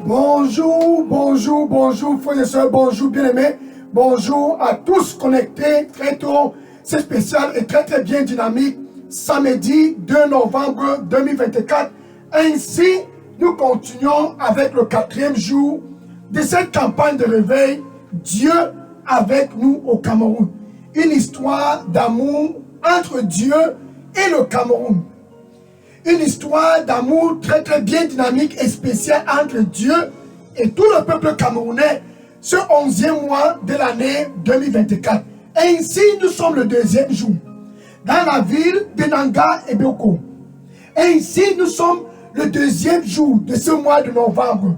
Bonjour, bonjour, bonjour, frères et sœurs, bonjour, bien-aimés. Bonjour à tous connectés très tôt. C'est spécial et très très bien dynamique. Samedi 2 novembre 2024. Ainsi, nous continuons avec le 4e jour de cette campagne de réveil. Dieu avec nous au Cameroun. Une histoire d'amour entre Dieu et le Cameroun. Une histoire d'amour très très bien dynamique et spéciale entre Dieu et tout le peuple camerounais ce 11e mois de l'année 2024. Ainsi, nous sommes le 2e jour dans la ville de Nanga et Boko. Ainsi, nous sommes le 2e jour de ce mois de novembre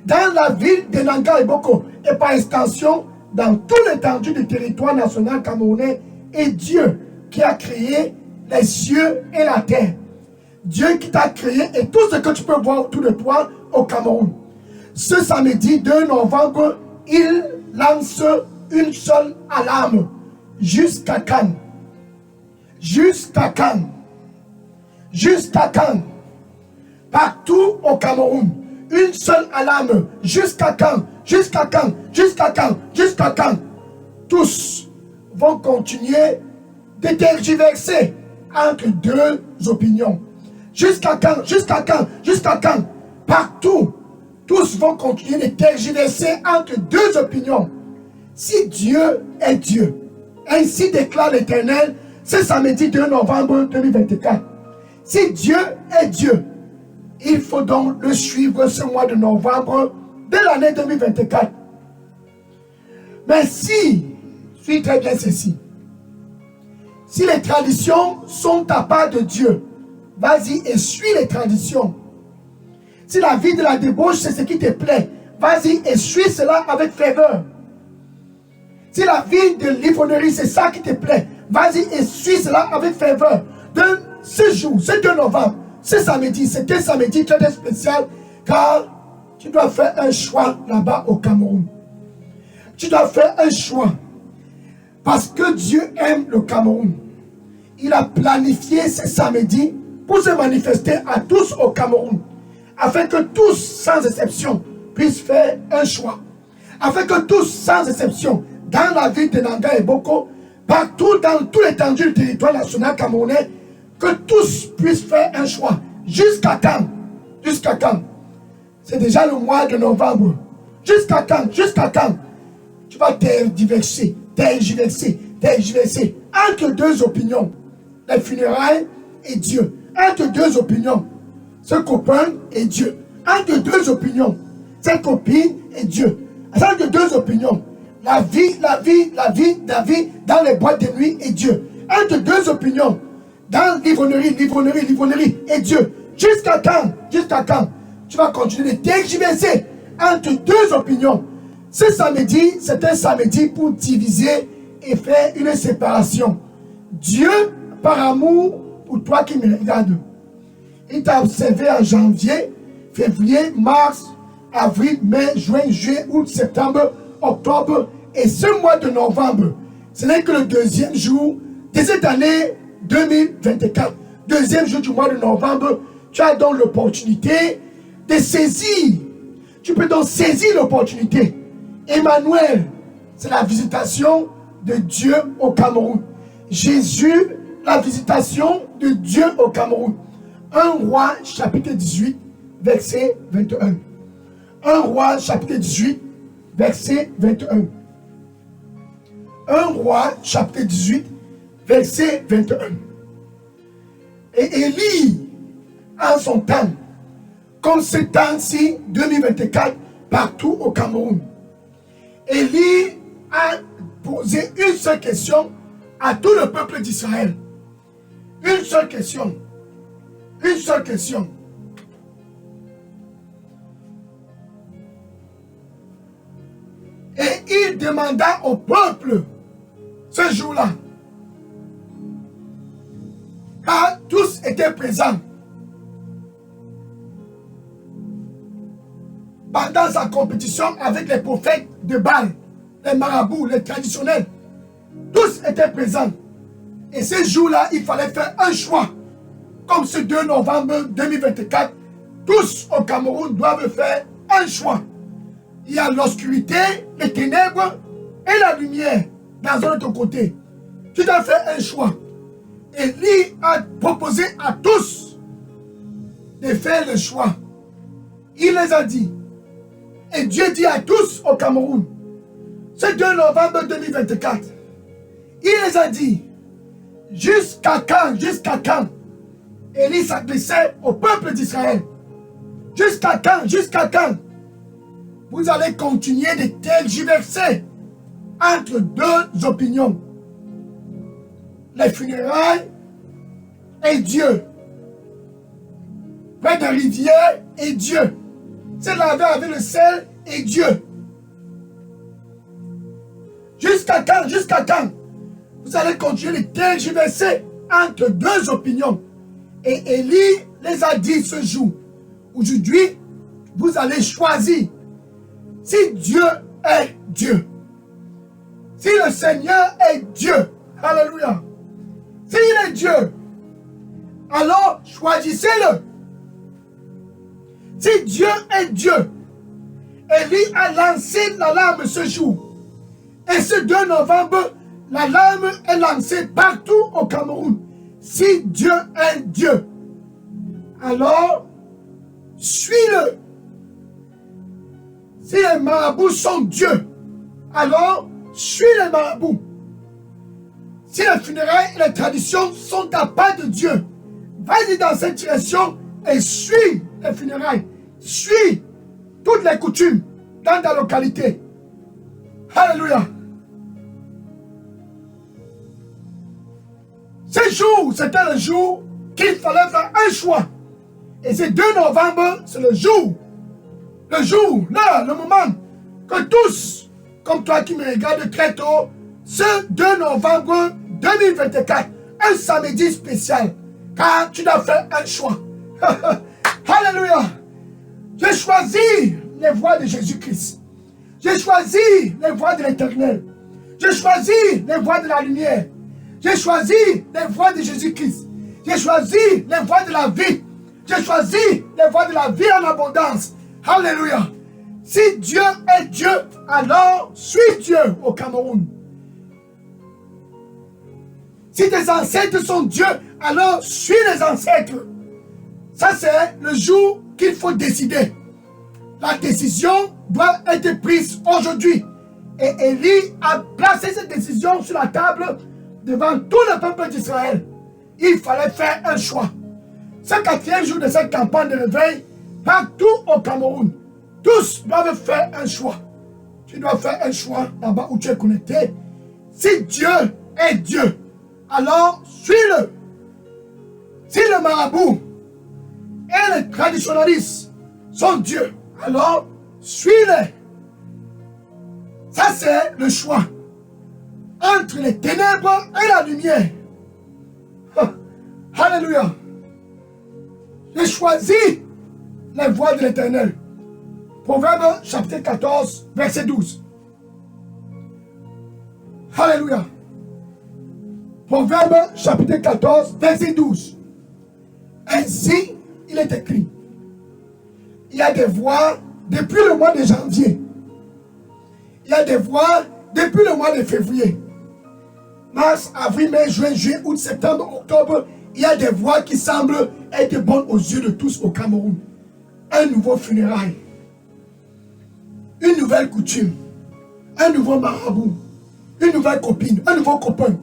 dans la ville de Nanga et Boko et par extension dans tout l'étendue du territoire national camerounais et Dieu qui a créé les cieux et la terre. Dieu qui t'a créé et tout ce que tu peux voir autour de toi au Cameroun. Ce samedi 2 novembre, il lance une seule alarme. Jusqu'à quand? Jusqu'à quand? Jusqu'à quand? Partout au Cameroun, une seule alarme. Jusqu'à quand? Jusqu'à quand? Jusqu'à quand? Jusqu'à quand? Tous vont continuer de tergiverser entre deux opinions. Jusqu'à quand? Jusqu'à quand? Jusqu'à quand? Partout, tous vont continuer de tergiverser entre deux opinions. Si Dieu est Dieu, ainsi déclare l'Éternel ce samedi 2 novembre 2024. Si Dieu est Dieu, il faut donc le suivre ce mois de novembre de l'année 2024. Mais si, suis très bien ceci, si les traditions sont à part de Dieu, vas-y et suis les traditions. Si la vie de la débauche, c'est ce qui te plaît, vas-y et suis cela avec ferveur. Si la vie de l'ivrognerie, c'est ça qui te plaît, vas-y et suis cela avec ferveur. De ce jour, ce 2 novembre, ce samedi, c'était un samedi très spécial, car tu dois faire un choix là-bas au Cameroun. Tu dois faire un choix, parce que Dieu aime le Cameroun. Il a planifié ce samedi pour se manifester à tous au Cameroun, afin que tous, sans exception, puissent faire un choix. Afin que tous, sans exception, dans la ville de Nanga et Boko, partout dans tout l'étendue du territoire national camerounais, que tous puissent faire un choix. Jusqu'à quand? Jusqu'à quand? C'est déjà le mois de novembre. Jusqu'à quand? Jusqu'à quand? Tu vas tergiverser, tergiverser, tergiverser entre deux opinions. Les funérailles et Dieu. Entre deux opinions. Ce copain et Dieu. Entre deux opinions. Cette copine et Dieu. Entre deux opinions. La vie dans les boîtes de nuit et Dieu. Entre deux opinions. Dans l'ivrognerie et Dieu. Jusqu'à quand? Jusqu'à quand? Tu vas continuer de tergiverser entre deux opinions. Ce samedi, c'est un samedi pour diviser et faire une séparation. Dieu, par amour, pour toi qui me regardes, il t'a observé en janvier, février, mars, avril, mai, juin, juillet, août, septembre, octobre et ce mois de novembre. Ce n'est que le 2e jour de cette année 2024. 2e jour du mois de novembre. Tu as donc l'opportunité de saisir. Tu peux donc saisir l'opportunité. Emmanuel, c'est la visitation de Dieu au Cameroun. Jésus, la visitation de Dieu au Cameroun. 1 Roi chapitre 18, verset 21. 1 Roi chapitre 18, verset 21. 1 Roi chapitre 18, verset 21. Et Élie, en son temps, comme ce temps-ci, 2024, partout au Cameroun, Élie a posé une seule question à tout le peuple d'Israël. Une seule question. Une seule question. Et il demanda au peuple, ce jour-là, car tous étaient présents, pendant sa compétition avec les prophètes de Baal, les marabouts, les traditionnels, tous étaient présents. Et ce jour-là, il fallait faire un choix. Comme ce 2 novembre 2024, tous au Cameroun doivent faire un choix. Il y a l'obscurité, les ténèbres et la lumière dans un autre côté. Tu dois faire un choix. Élie a proposé à tous de faire le choix. Il les a dit. Et Dieu dit à tous au Cameroun, ce 2 novembre 2024, il les a dit, jusqu'à quand Élie s'adressait au peuple d'Israël. Jusqu'à quand vous allez continuer de tergiverser entre deux opinions. Les funérailles et Dieu. Près de rivière et Dieu. C'est laver avec le sel et Dieu. Jusqu'à quand vous allez continuer de tergiverser entre deux opinions. Et Élie les a dit ce jour. Aujourd'hui, vous allez choisir. Si Dieu est Dieu. Si le Seigneur est Dieu. Alléluia. S'il est Dieu, alors choisissez-le. Si Dieu est Dieu, Élie a lancé l'alarme ce jour. Et ce 2 novembre, l'alarme est lancée partout au Cameroun. Si Dieu est Dieu, alors suis-le. Si les marabouts sont Dieu, alors suis les marabouts. Si les funérailles et les traditions sont à part de Dieu, vas-y dans cette direction et suis les funérailles. Suis toutes les coutumes dans ta localité. Alléluia. Ce jour, c'était le jour qu'il fallait faire un choix. Et ce 2 novembre, c'est le jour, l'heure, le moment que tous, comme toi qui me regardes très tôt, ce 2 novembre 2024, un samedi spécial, car tu dois faire un choix. Alléluia. J'ai choisi les voies de Jésus-Christ. J'ai choisi les voies de l'Éternel. J'ai choisi les voies de la lumière. J'ai choisi les voies de Jésus-Christ. J'ai choisi les voies de la vie. J'ai choisi les voies de la vie en abondance. Alléluia. Si Dieu est Dieu, alors suis Dieu au Cameroun. Si tes ancêtres sont Dieu, alors suis les ancêtres. Ça, c'est le jour qu'il faut décider. La décision doit être prise aujourd'hui. Et Élie a placé cette décision sur la table devant tout le peuple d'Israël. Il fallait faire un choix. Ce 4e jour de cette campagne de réveil, partout au Cameroun, tous doivent faire un choix. Tu dois faire un choix là-bas où tu es connecté. Si Dieu est Dieu, alors suis-le. Si le marabout et les traditionnalistes sont Dieu, alors suis-les. Ça, c'est le choix entre les ténèbres et la lumière. Alléluia. J'ai choisi les voies de l'Éternel. Proverbe chapitre 14, verset 12. Alléluia. Proverbe chapitre 14, verset 12. Ainsi, il est écrit. Il y a des voix depuis le mois de janvier. Il y a des voix depuis le mois de février. Mars, avril, mai, juin, juillet, août, septembre, octobre. Il y a des voix qui semblent être bonnes aux yeux de tous au Cameroun. Un nouveau funérail. Une nouvelle coutume. Un nouveau marabout. Une nouvelle copine. Un nouveau copain.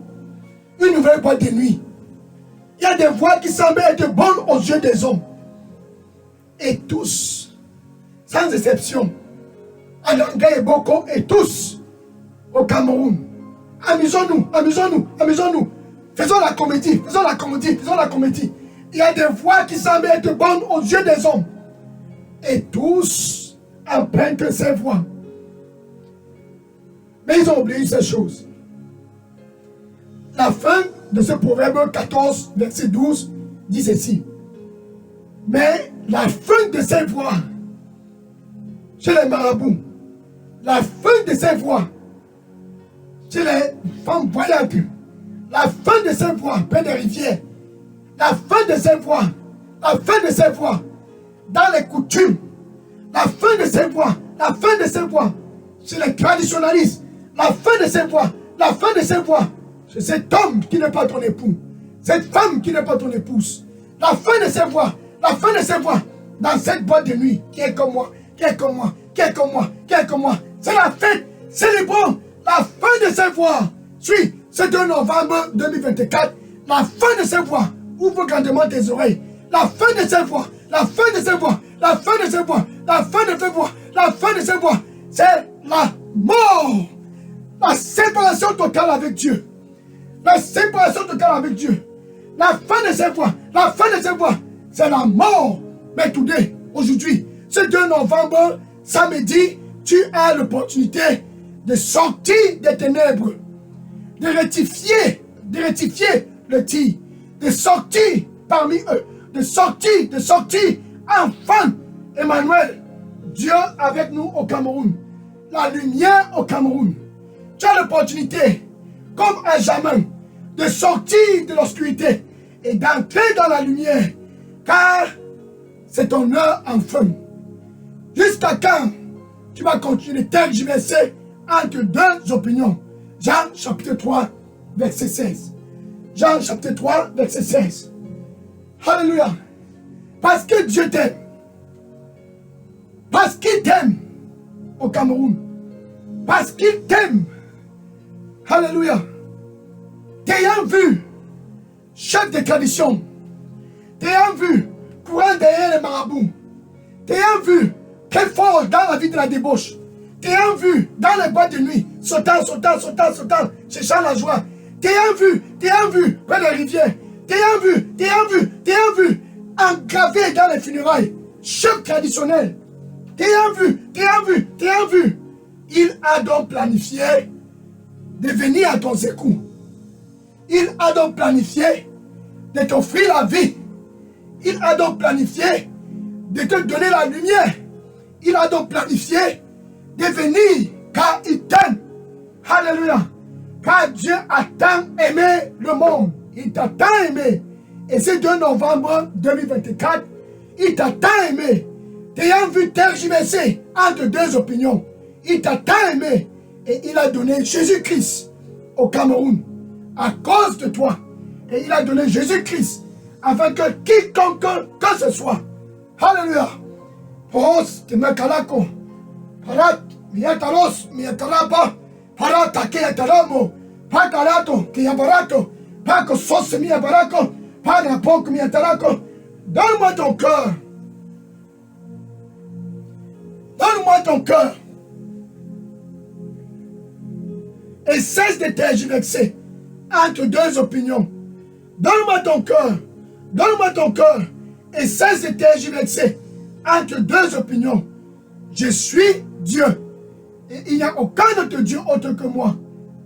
Une nouvelle boîte de nuit. Il y a des voix qui semblent être bonnes aux yeux des hommes. Et tous, sans exception, Ananga et Boko, et tous au Cameroun. Amusons-nous, amusons-nous, amusons-nous. Faisons la comédie, faisons la comédie, faisons la comédie. Il y a des voix qui semblent être bonnes aux yeux des hommes. Et tous empruntent ces voix. Mais ils ont oublié ces choses. La fin de ce proverbe 14, verset 12, dit ceci. Mais la fin de ces voix, chez les marabouts, la fin de ces voix, chez les femmes voyantes, la fin de ces voix, près des rivières, la fin de ces voix, la fin de ces voix, dans les coutumes, La fin de ces voies, la fin de ces voies, c'est les traditionnalistes. La fin de ces voies, la fin de ces voies, c'est cet homme qui n'est pas ton époux. Cette femme qui n'est pas ton épouse. La fin de ces voies, la fin de ces voies, dans cette boîte de nuit, qui est comme moi, qui est comme moi, qui est comme moi, qui est comme moi. C'est la fête, célébrons la fin de ces voies. Suis, c'est 2 novembre 2024, la fin de ces voies. Ouvre grandement tes oreilles. La fin de ces voies, la fin de ces voies, la fin de ces voies, la fin de ces voies, la fin de ces voies, c'est la mort. La séparation totale avec Dieu. La séparation totale avec Dieu. La fin de ces voies, la fin de ces voies, c'est la mort. Mais today, aujourd'hui, ce 2 novembre, samedi, tu as l'opportunité de sortir des ténèbres, de rectifier le tir, de sortir parmi eux, de sortir, enfin, Emmanuel, Dieu avec nous au Cameroun, la lumière au Cameroun. Tu as l'opportunité, comme un jamais, de sortir de l'obscurité et d'entrer dans la lumière, car c'est ton heure enfin. Jusqu'à quand tu vas continuer de tergiverser entre 2 opinions? Jean chapitre 3, verset 16. Jean chapitre 3, verset 16. Alléluia. Parce que Dieu t'aime. Parce qu'il t'aime au Cameroun. Parce qu'il t'aime. Alléluia. T'ayant vu, chef de tradition, t'ayant vu, courant derrière les marabouts, t'ayant vu, très fort dans la vie de la débauche, t'ayant vu, dans les boîtes de nuit, sautant, cherchant la joie, t'ayant vu, près des rivières, t'ayant vu, engravé dans les funérailles, chef traditionnel, t'ayant vu, il a donc planifié de venir à ton secours. Il a donc planifié de t'offrir la vie. Il a donc planifié de te donner la lumière. Il a donc planifié de venir car il t'aime. Alléluia. Car Dieu a tant aimé le monde. Il t'a tant aimé. Et c'est 2 novembre 2024. Il t'a tant aimé. T'ayant vu tergiverser entre 2 opinions. Il t'a tant aimé. Et il a donné Jésus-Christ au Cameroun. À cause de toi. Et il a donné Jésus-Christ. Afin que quiconque que ce soit. Alléluia. Pos te mekalako. Parat miataros miatarapa. Parata keataramo. Pakarato kiabarato. Pako sos miabarako. Parapok miatarako. Donne-moi ton cœur. Donne-moi ton cœur. Et cesse de tergiverser entre 2 opinions. Donne-moi ton cœur. Donne-moi ton cœur. Et cesse de tergiverser entre 2 opinions. Je suis Dieu. Et il n'y a aucun autre Dieu autre que moi.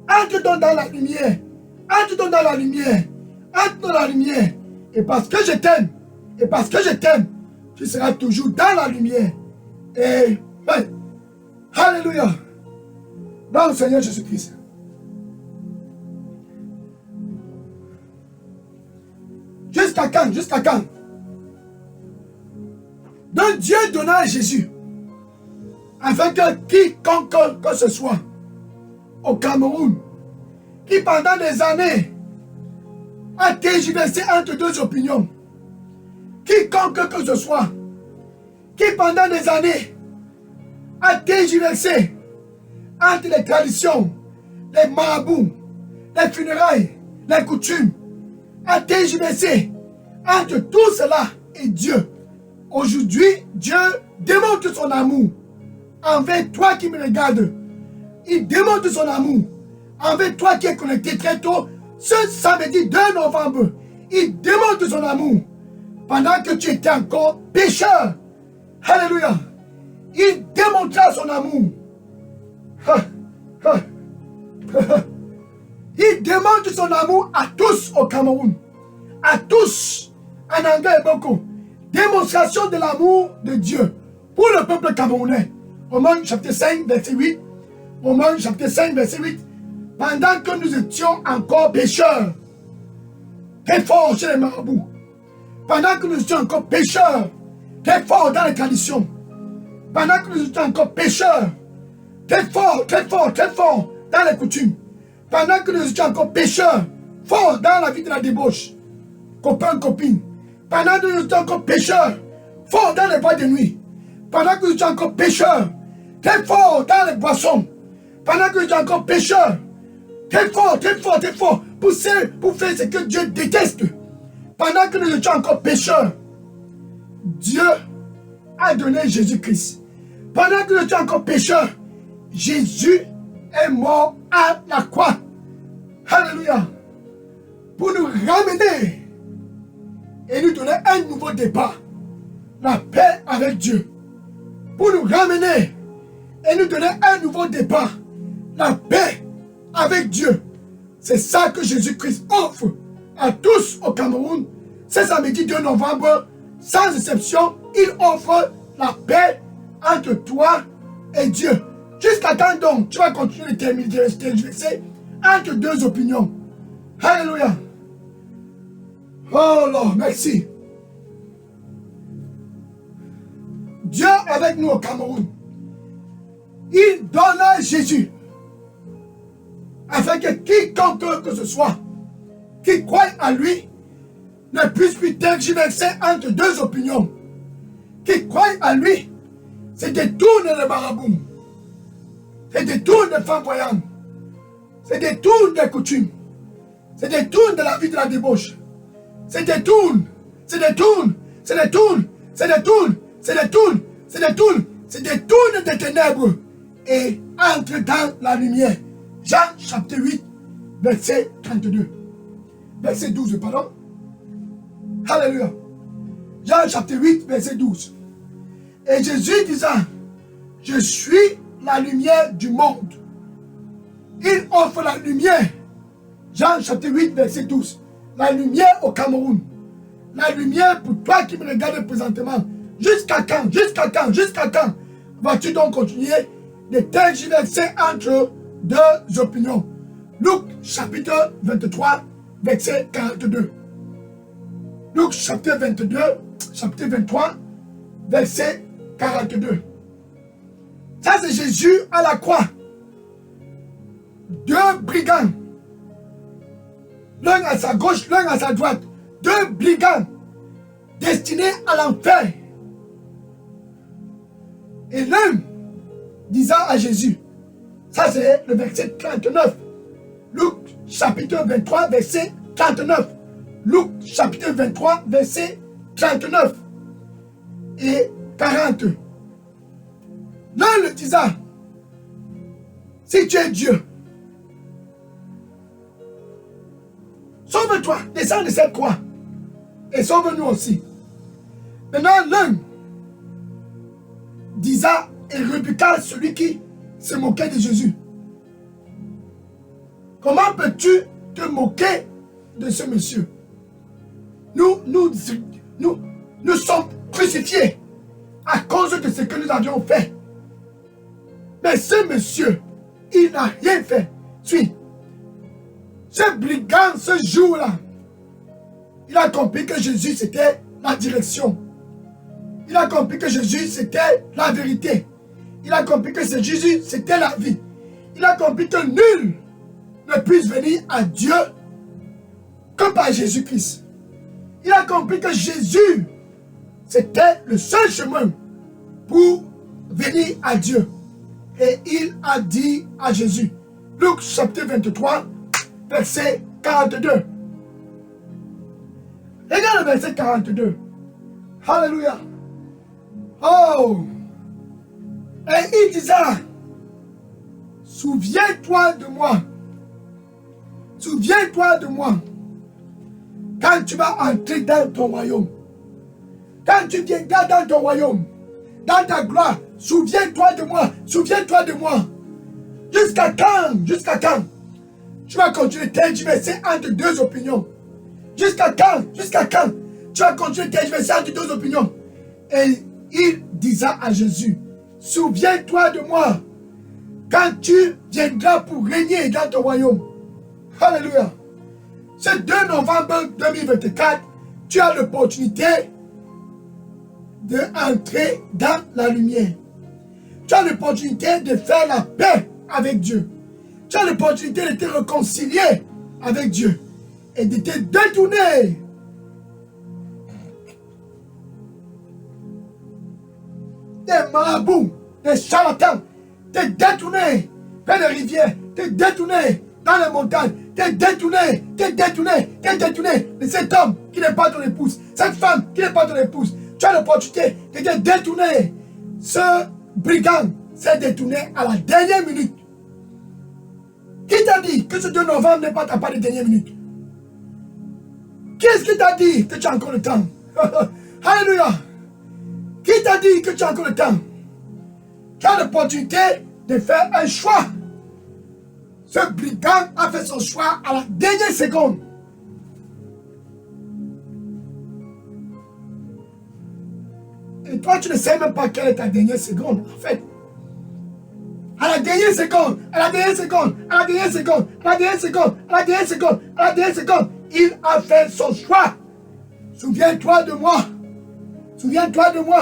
Entre donc dans la lumière. Entre donc dans la lumière. Entre dans la lumière. Et parce que je t'aime. Et parce que je t'aime. Tu seras toujours dans la lumière. Et ouais. Alléluia. Dans le Seigneur Jésus-Christ. Jusqu'à quand? Jusqu'à quand? Donc Dieu donna à Jésus, afin que quiconque que ce soit au Cameroun, qui pendant des années a tergiversé entre 2 opinions, quiconque que ce soit, qui pendant des années a tergiversé entre les traditions, les marabouts, les funérailles, les coutumes, a tergiversé entre tout cela et Dieu. Aujourd'hui, Dieu démontre son amour envers toi qui me regardes. Il démontre son amour envers toi qui es connecté très tôt. Ce samedi 2 novembre, il démontre son amour pendant que tu étais encore pécheur. Alléluia. Il démontra son amour. Il démontre son amour à tous au Cameroun. À tous. En anglais beaucoup. Démonstration de l'amour de Dieu pour le peuple camerounais. Romains chapitre 5, verset 8. Romains chapitre 5, verset 8. Pendant que nous étions encore pécheurs, très forts chez les marabouts. Pendant que nous étions encore pécheurs, très forts dans les traditions. pendant que nous étions encore pécheurs, très fort dans les coutumes, pendant que nous étions encore pécheurs, fort dans la vie de la débauche, copains, copines, pendant que nous étions encore pécheurs, fort dans les boîtes de nuit, pendant que nous étions encore pécheurs, très fort dans les boissons, pendant que nous étions encore pécheurs, très fort pour faire ce que Dieu déteste, pendant que nous étions encore pécheurs, Dieu a donné Jésus-Christ. Pendant que nous étions encore pécheurs, Jésus est mort à la croix. Alléluia. Pour nous ramener et nous donner un nouveau départ. La paix avec Dieu. Pour nous ramener et nous donner un nouveau départ. La paix avec Dieu. C'est ça que Jésus-Christ offre à tous au Cameroun. Ce samedi 2 novembre, sans exception, il offre la paix entre toi et Dieu. Jusqu'à quand donc tu vas continuer de tergiverser entre deux opinions? Alléluia. Oh Lord, merci. Dieu avec nous au Cameroun. Il donne à Jésus afin que quiconque que ce soit qui croit à lui ne puisse plus tergiverser entre deux opinions. Qui croit à lui se détourne des marabouts, se détourne des femmes voyantes, se détourne des coutumes, se détourne de la vie de la débauche, se détourne des ténèbres et entre dans la lumière. Jean chapitre 8, verset 32. Verset 12, pardon. Alléluia. Jean chapitre 8, verset 12. Et Jésus disant, je suis la lumière du monde. Il offre la lumière. Jean chapitre 8, verset 12. La lumière au Cameroun. La lumière pour toi qui me regardes présentement. Jusqu'à quand vas-tu donc continuer de tergiverser entre deux opinions? Luc chapitre 23, verset 42. Luc chapitre 23, verset 42. Ça c'est Jésus à la croix. Deux brigands. L'un à sa gauche, l'un à sa droite. Deux brigands destinés à l'enfer. Et l'un disant à Jésus, ça c'est le verset 39. Luc chapitre 23, verset 39. Luc chapitre 23, verset 39 et 40. L'un le disant, si tu es Dieu, sauve-toi, descends de cette croix et sauve-nous aussi. Maintenant, l'un disant et rebuta celui qui se moquait de Jésus. Comment peux-tu te moquer de ce monsieur? Nous sommes crucifiés à cause de ce que nous avions fait. Mais ce monsieur, il n'a rien fait. Suis. Ce brigand, ce jour-là, il a compris que Jésus, c'était la direction. Il a compris que Jésus, c'était la vérité. Il a compris que Jésus, c'était la vie. Il a compris que nul ne puisse venir à Dieu que par Jésus-Christ. Il a compris que Jésus, c'était le seul chemin pour venir à Dieu. Et il a dit à Jésus, Luc chapitre 23, verset 42. Regarde le verset 42. Alléluia. Oh. Et il disait, souviens-toi de moi. Souviens-toi de moi. Quand tu vas entrer dans ton royaume. Quand tu viendras dans ton royaume. Dans ta gloire. Souviens-toi de moi. Souviens-toi de moi. Jusqu'à quand? Jusqu'à quand? Tu vas continuer de tergiverser entre deux opinions. Jusqu'à quand? Jusqu'à quand? Tu vas continuer de tergiverser entre deux opinions. Et il disait à Jésus, souviens-toi de moi quand tu viendras pour régner dans ton royaume. Alléluia. Ce 2 novembre 2024, tu as l'opportunité d'entrer dans la lumière. Tu as l'opportunité de faire la paix avec Dieu. Tu as l'opportunité de te réconcilier avec Dieu et de te détourner des marabouts, des charlatans, te détourner vers les rivières, te détourner dans les montagnes, te détourner de cet homme qui n'est pas ton épouse, cette femme qui n'est pas ton épouse. Tu as l'opportunité de te détourner. Ce brigand s'est détourné à la dernière minute. Qui t'a dit que ce 2 novembre n'est pas ta part de dernière minute? Qui est-ce qui t'a dit que tu as encore le temps? Alléluia! Qui t'a dit que tu as encore le temps? Tu as l'opportunité de faire un choix. Ce brigand a fait son choix à la dernière seconde. Et toi, tu ne sais même pas quelle est ta dernière seconde, en fait. À la dernière seconde, à la dernière seconde, à la dernière seconde, à la dernière seconde, à la dernière seconde, à la dernière seconde, il a fait son choix. Souviens-toi de moi. Souviens-toi de moi.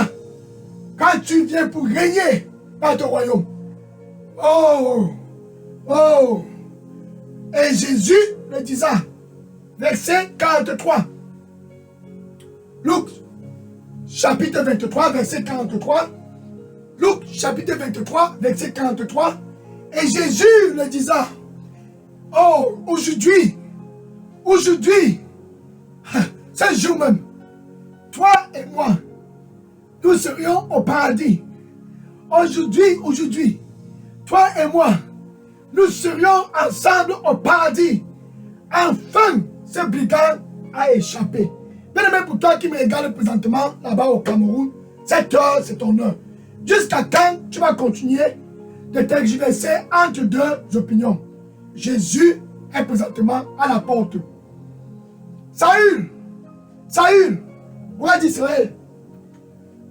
Quand tu viens pour régner dans ton royaume. Oh! Oh! Et Jésus le disait, verset 43. Luc, chapitre 23, verset 43. Luc, chapitre 23, verset 43. Et Jésus le disait, oh, aujourd'hui, ce jour même, toi et moi, nous serions au paradis. Aujourd'hui, toi et moi, nous serions ensemble au paradis. Enfin, ce brigand a échappé. Bien aimé, pour toi qui me regarde présentement là-bas au Cameroun, cette heure, c'est ton heure. Jusqu'à quand tu vas continuer de t'exercer entre deux opinions? Jésus est présentement à la porte. Saül, roi d'Israël,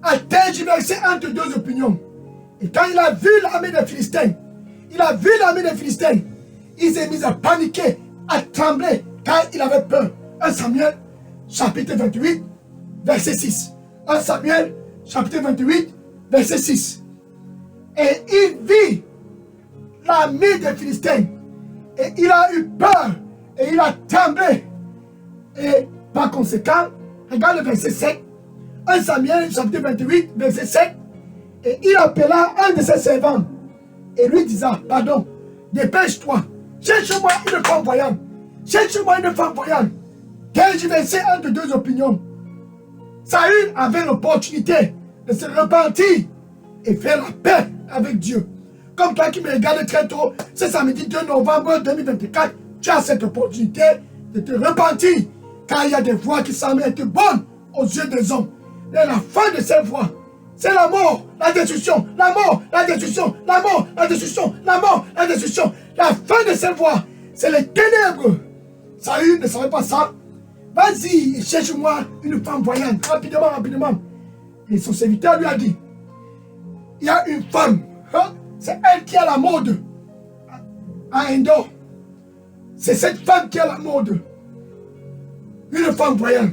a tergiversé entre deux opinions. Et quand il a vu l'armée des Philistins, il s'est mis à paniquer, à trembler, car il avait peur. 1 Samuel, chapitre 28, verset 6. 1 Samuel, chapitre 28, verset 6. Et il vit l'armée des Philistins. Et il a eu peur. Et il a tremblé. Et par conséquent, regarde le verset 7. 1 Samuel, chapitre 28, verset 7. Et il appela un de ses servants. Et lui disant, pardon, dépêche-toi. Cherche-moi une femme voyante. Tergiversé entre deux opinions. Saül avait l'opportunité de se repentir et faire la paix avec Dieu. Comme toi qui me regardes très tôt, ce samedi 2 novembre 2024, tu as cette opportunité de te repentir. Car il y a des voies qui semblent être bonnes aux yeux des hommes. Et la fin de ces voies, c'est la mort, la destruction, la mort, la destruction, la mort, la destruction, la mort, la destruction. La fin de ces voies, c'est les ténèbres. Saül ne savait pas ça. Vas-y, cherche-moi une femme voyante, rapidement. Et son serviteur lui a dit, il y a une femme, hein? C'est elle qui a la mode à Endor. C'est cette femme qui a la mode. Une femme voyante.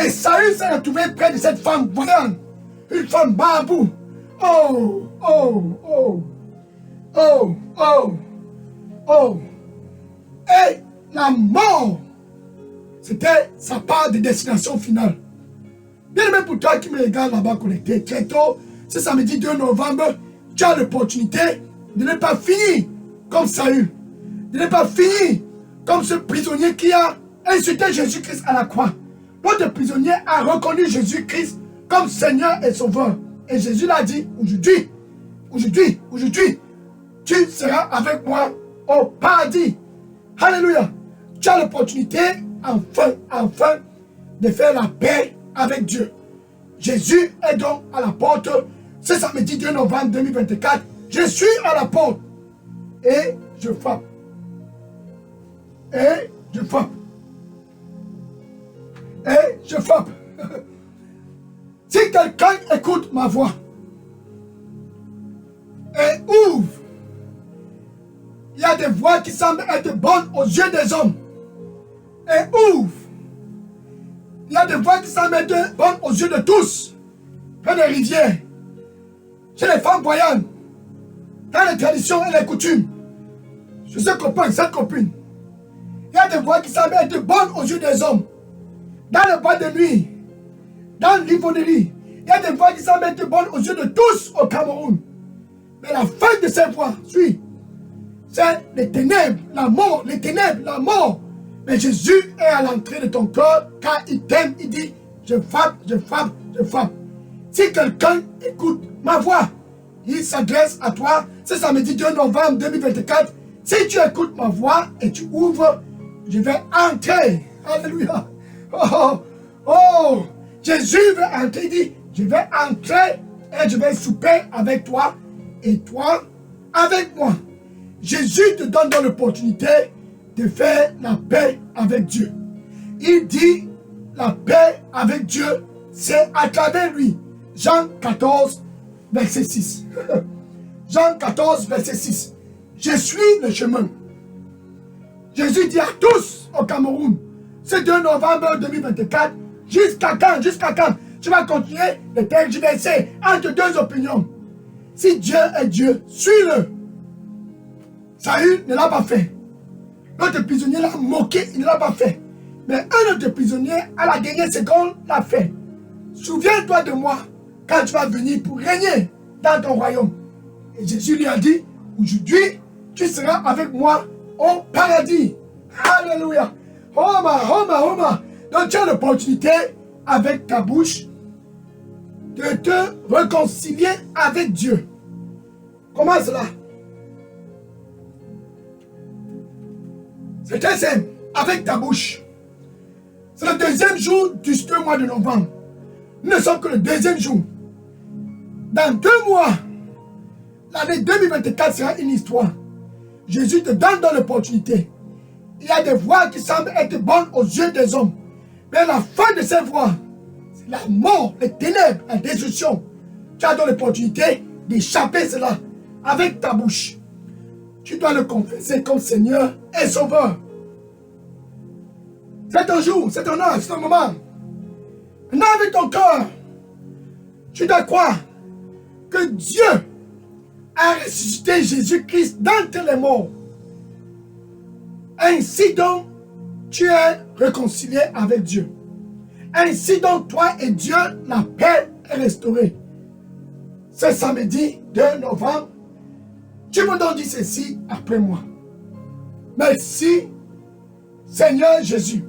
Et Saül s'est retrouvé près de cette femme voyante. Une femme babou. Oh. Et la mort, c'était sa part de destination finale. Bien aimé, pour toi qui me regarde là-bas connecté très tôt, ce samedi 2 novembre, tu as l'opportunité de ne pas finir comme Saül. De ne pas finir comme ce prisonnier qui a insulté Jésus-Christ à la croix. L'autre prisonnier a reconnu Jésus-Christ comme Seigneur et Sauveur. Et Jésus l'a dit, aujourd'hui, tu seras avec moi au paradis. Alléluia. Tu as l'opportunité, enfin, de faire la paix avec Dieu. Jésus est donc à la porte. Ce samedi 2 novembre 2024, je suis à la porte. Et je frappe. Si quelqu'un écoute ma voix et ouvre, il y a des voix qui semblent être bonnes aux yeux des hommes. Et ouvre. Il y a des voix qui semblent être bonnes aux yeux de tous. Près des rivières. chez les femmes voyantes, dans les traditions et les coutumes, chez ce copain, cette copine, il y a des voix qui semblent être bonnes aux yeux des hommes. Dans le bois de nuit, dans l'ivrognerie, il y a des voix qui semblent être bonnes aux yeux de tous au Cameroun. Mais la fin de ces voix, c'est les ténèbres, la mort, les ténèbres, la mort. Mais Jésus est à l'entrée de ton cœur, car il t'aime, il dit, je frappe, je frappe, je frappe. Si quelqu'un écoute ma voix, il s'adresse à toi, ce samedi 2 novembre 2024, si tu écoutes ma voix et tu ouvres, je vais entrer. Alléluia. Oh, oh, Jésus veut entrer, il dit, je vais entrer et je vais souper avec toi et toi avec moi. Jésus te donne l'opportunité de faire la paix avec Dieu. Il dit, la paix avec Dieu, c'est à travers lui. Jean 14, verset 6. Jean 14, verset 6. Je suis le chemin. Jésus dit à tous au Cameroun, ce 2 novembre 2024, jusqu'à quand, tu vas continuer de tergiverser entre deux opinions. Si Dieu est Dieu, suis-le. Saül ne l'a pas fait. L'autre prisonnier l'a moqué, il ne l'a pas fait. Mais un autre prisonnier, à la dernière seconde, l'a fait. Souviens-toi de moi quand tu vas venir pour régner dans ton royaume. Et Jésus lui a dit, aujourd'hui, tu seras avec moi au paradis. Alléluia. Homa. Donc tu as l'opportunité avec ta bouche de te réconcilier avec Dieu. Comment cela? C'est très simple. Avec ta bouche. C'est le deuxième jour du mois de novembre. Nous ne sommes que le deuxième jour. Dans 2 mois, l'année 2024 sera une histoire. Jésus te donne l'opportunité. Il y a des voix qui semblent être bonnes aux yeux des hommes. Mais la fin de ces voix, c'est la mort, les ténèbres, la destruction. Tu as l'opportunité d'échapper cela avec ta bouche. Tu dois le confesser comme Seigneur et Sauveur. C'est ton jour, c'est ton heure, c'est ton moment. Maintenant avec ton cœur, tu dois croire que Dieu a ressuscité Jésus-Christ d'entre les morts. Ainsi donc, tu es réconcilié avec Dieu. Ainsi donc, toi et Dieu, la paix est restaurée. Ce samedi 2 novembre, tu me donnes dit ceci après moi. Merci, Seigneur Jésus.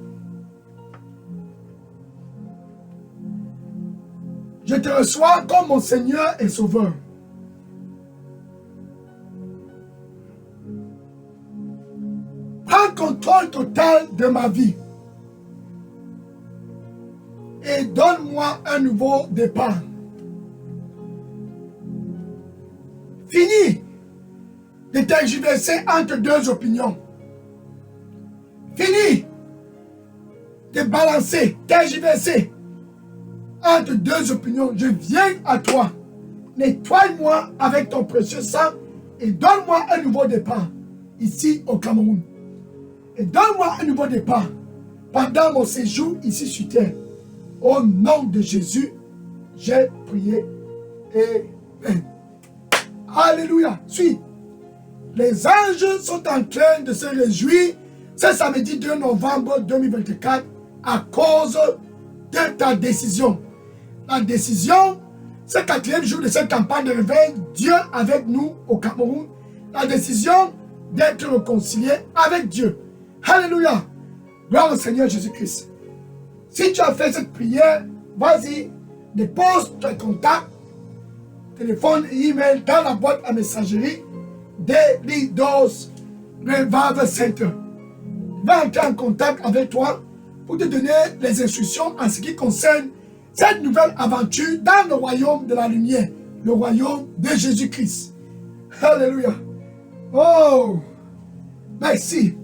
Je te reçois comme mon Seigneur et Sauveur. Prends contrôle total de ma vie. Et donne-moi un nouveau départ. Fini de tergiverser entre deux opinions. Fini de balancer, tergiverser entre deux opinions. Je viens à toi. Nettoie-moi avec ton précieux sang et donne-moi un nouveau départ ici au Cameroun. Et donne-moi un nouveau départ pendant mon séjour ici sur terre. Au nom de Jésus, j'ai prié. Amen. Alléluia. Suis. Les anges sont en train de se réjouir ce samedi 2 novembre 2024 à cause de ta décision. La décision, ce 4e jour de cette campagne de réveil, Dieu avec nous au Cameroun, la décision d'être réconcilié avec Dieu. Alléluia. Gloire au Seigneur Jésus-Christ. Si tu as fait cette prière, vas-y, dépose ton contact, téléphone et email dans la boîte à messagerie des Leaders Revival Center. Il va entrer en contact avec toi pour te donner les instructions en ce qui concerne cette nouvelle aventure dans le royaume de la lumière, le royaume de Jésus-Christ. Alléluia. Oh, merci.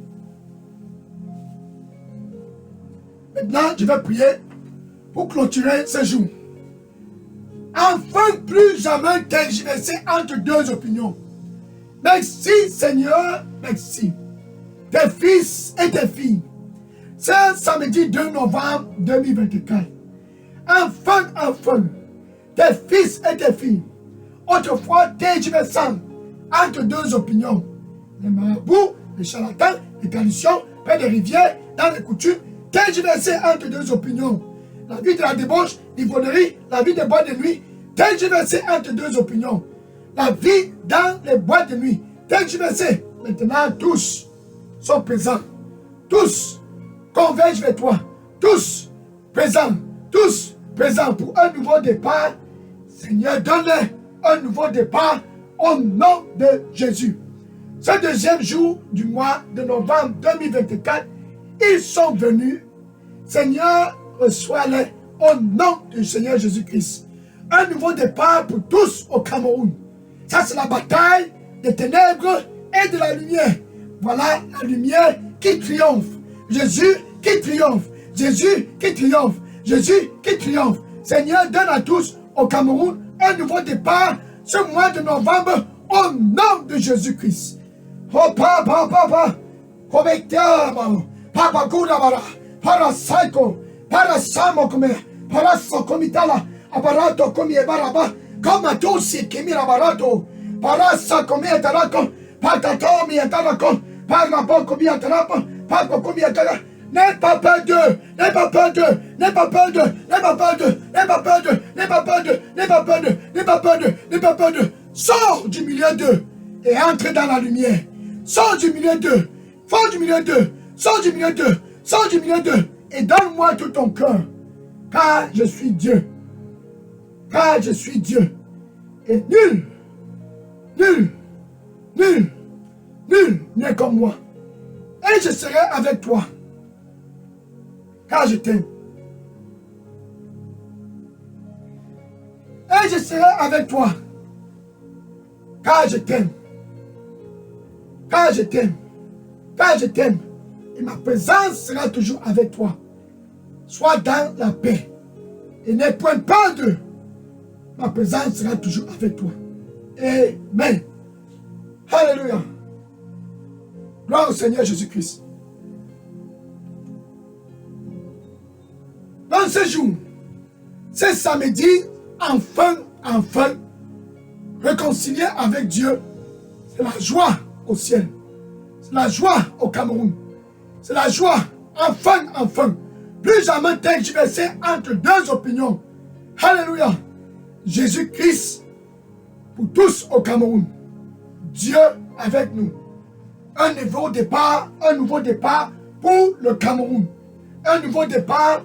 Maintenant, je vais prier pour clôturer ce jour. Enfin, plus jamais tergiverser entre deux opinions. Merci Seigneur, merci. Tes fils et tes filles. Ce samedi 2 novembre 2024. Enfin, tes fils et tes filles autrefois tergiversant entre deux opinions. Les marabouts, les charlatans, les traditions, près des rivières, dans les coutumes, tergiversés entre deux opinions. La vie de la débauche, l'ivrognerie, la vie des boîtes de nuit, tergiversés entre deux opinions. La vie dans les boîtes de nuit, tergiversés. Maintenant, tous sont présents. Tous convergent vers toi. Tous présents pour un nouveau départ. Seigneur, donne-leur un nouveau départ au nom de Jésus. Ce deuxième jour du mois de novembre 2024, ils sont venus. Seigneur, reçois-les au nom du Seigneur Jésus-Christ. Un nouveau départ pour tous au Cameroun. Ça, c'est la bataille des ténèbres et de la lumière. Voilà la lumière qui triomphe. Jésus qui triomphe. Jésus qui triomphe. Jésus qui triomphe. Seigneur, donne à tous au Cameroun un nouveau départ ce mois de novembre au nom de Jésus-Christ. Oh, papa, papa, Goudabara, Parasaiko, Parasamo, Parasokomitala, Aparato, Baraba, Kamatusi, Kimira Barato, Parasa, Komiatarako, Patatomi, Atarako, Parapokomi, Atarapa, Papokomi, Atara. N'aie pas peur d'eux, n'aie pas peur d'eux, n'aie pas peur d'eux, n'aie pas peur d'eux, n'aie pas peur d'eux, n'aie pas peur d'eux, n'aie pas peur d'eux, n'aie pas peur d'eux, n'aie pas peur d'eux. Sors du milieu d'eux et entre dans la lumière. Sors du milieu d'eux, sors du milieu d'eux, sors du milieu d'eux, sors du milieu d'eux et donne-moi tout ton cœur. Car je suis Dieu. Car je suis Dieu. Et nul n'est comme moi. Et je serai avec toi. Car je t'aime. Et je serai avec toi. Car je t'aime. Car je t'aime. Car je t'aime. Et ma présence sera toujours avec toi. Sois dans la paix. Et n'aie point peur d'eux. Ma présence sera toujours avec toi. Amen. Alléluia. Gloire au Seigneur Jésus-Christ. Dans ce jour, ce samedi, enfin, réconcilié avec Dieu, c'est la joie au ciel. C'est la joie au Cameroun. C'est la joie, enfin. Plus jamais tergiversé entre deux opinions. Alléluia. Jésus-Christ pour tous au Cameroun. Dieu avec nous. Un nouveau départ pour le Cameroun. Un nouveau départ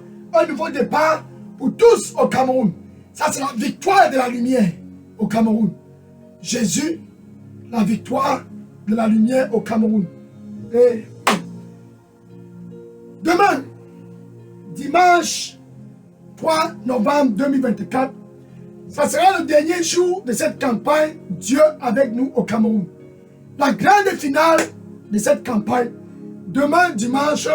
pour tous au Cameroun. Ça, c'est la victoire de la lumière au Cameroun. Jésus, la victoire de la lumière au Cameroun. Et demain, dimanche 3 novembre 2024, ça sera le dernier jour de cette campagne Dieu avec nous au Cameroun. La grande finale de cette campagne, demain dimanche,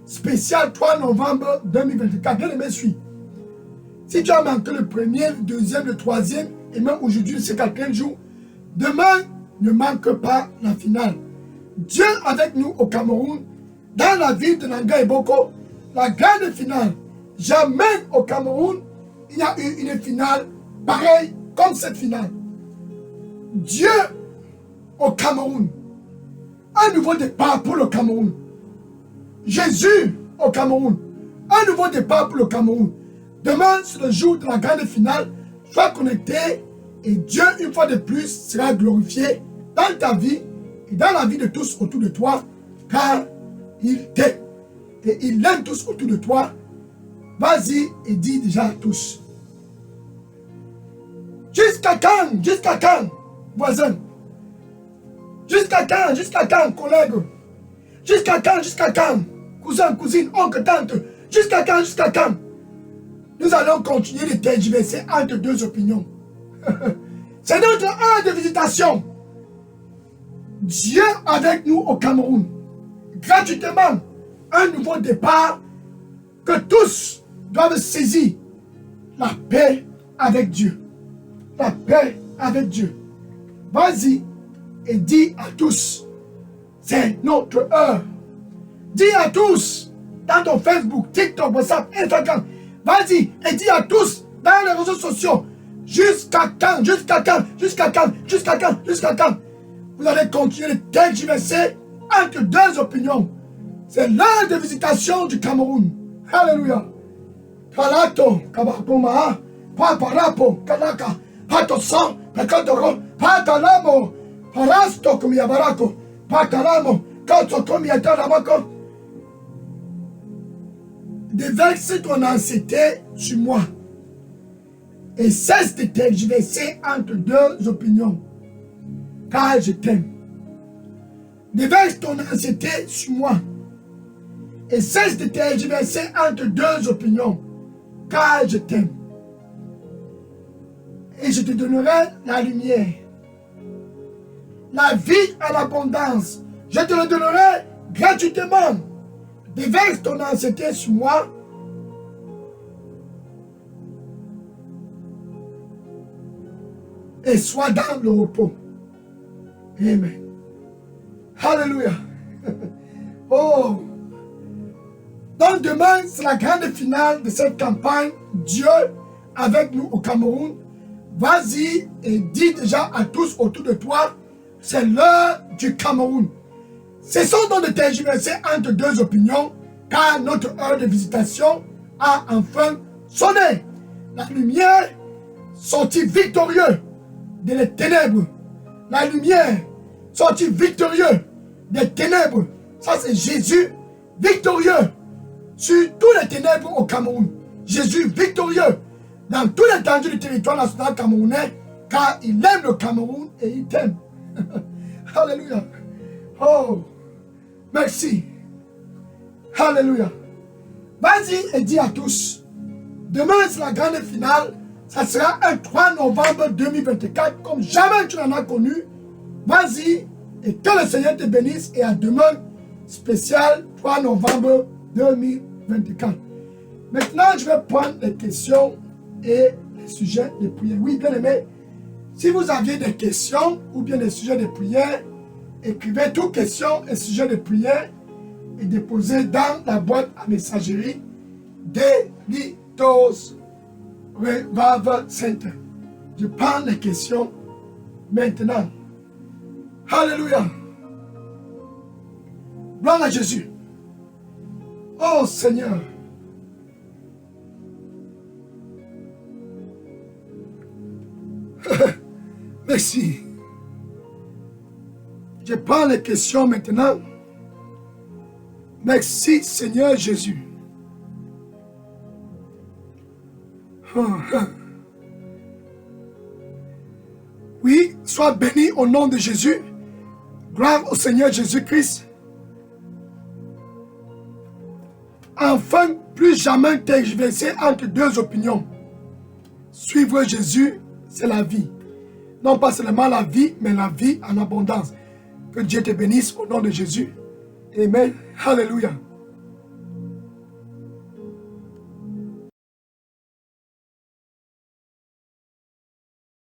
spécial 3 novembre 2024. Bien aimé, suis. Si tu as manqué le premier, le deuxième, le troisième, et même aujourd'hui, c'est quatrième jour, demain, ne manque pas la finale. Dieu avec nous au Cameroun, dans la ville de Nanga et Boko, la grande finale. Jamais au Cameroun, il y a eu une finale pareille comme cette finale. Dieu au Cameroun. Un nouveau départ pour le Cameroun. Jésus au Cameroun. Un nouveau départ pour le Cameroun. Demain, c'est le jour de la grande finale. Sois connecté et Dieu, une fois de plus, sera glorifié dans ta vie et dans la vie de tous autour de toi, car il t'aime et il aime tous autour de toi. Vas-y et dis déjà à tous. Jusqu'à quand, voisin? Jusqu'à quand, collègue? Jusqu'à quand, cousin, cousine, oncle, tante? Jusqu'à quand? Nous allons continuer de tergiverser entre deux opinions. C'est notre heure de visitation. Dieu avec nous au Cameroun. Gratuitement, un nouveau départ que tous doivent saisir. La paix avec Dieu. La paix avec Dieu. Vas-y et dis à tous, c'est notre heure. Dis à tous, dans ton Facebook, TikTok, WhatsApp, Instagram, vas-y et dis à tous, dans les réseaux sociaux, Jusqu'à quand? Jusqu'à quand? Jusqu'à quand? Jusqu'à quand? Jusqu'à quand? Vous allez continuer de tergiverser entre deux opinions. C'est l'heure de visitation du Cameroun. Alléluia. Kalato, Kabakuma, Paparapo, Kalaka, Patosan, Pakatoro, Patalamo, Parasto, Kumiabarako, Patalamo, Katsokomiataramako. Déverse ton anxiété sur moi et cesse de tergiverser entre deux opinions, car je t'aime. Déverse ton anxiété sur moi et cesse de tergiverser entre deux opinions, car je t'aime. Et je te donnerai la lumière, la vie à l'abondance. Je te le donnerai gratuitement. Déverse ton anxiété sur moi et sois dans le repos. Amen. Alléluia. Oh. Donc demain, c'est la grande finale de cette campagne. Dieu avec nous au Cameroun. Vas-y et dis déjà à tous autour de toi, c'est l'heure du Cameroun. Cessons donc de tergiverser entre deux opinions, car notre heure de visitation a enfin sonné. La lumière sortit victorieux des ténèbres. La lumière sortit victorieux des ténèbres. Ça, c'est Jésus victorieux sur tous les ténèbres au Cameroun. Jésus victorieux dans tous les dangers du territoire national camerounais, car il aime le Cameroun et il t'aime. Alléluia. Oh, merci. Alléluia. Vas-y et dis à tous, demain c'est la grande finale, ça sera un 3 novembre 2024, comme jamais tu n'en as connu. Vas-y et que le Seigneur te bénisse et à demain, spécial 3 novembre 2024. Maintenant, je vais prendre les questions et les sujets de prière. Oui, bien aimé, si vous aviez des questions ou bien des sujets de prière, écrivez toutes questions et sujets de prière et déposez dans la boîte à messagerie Delitos Revival Center. Je prends les questions maintenant. Alléluia. Gloire à Jésus. Oh Seigneur. Merci. Je prends les questions maintenant. Merci Seigneur Jésus. Oui, sois béni au nom de Jésus. Gloire au Seigneur Jésus-Christ. Enfin, plus jamais tergiverser entre deux opinions. Suivre Jésus, c'est la vie. Non pas seulement la vie, mais la vie en abondance. Que Dieu te bénisse au nom de Jésus. Amen. Alléluia.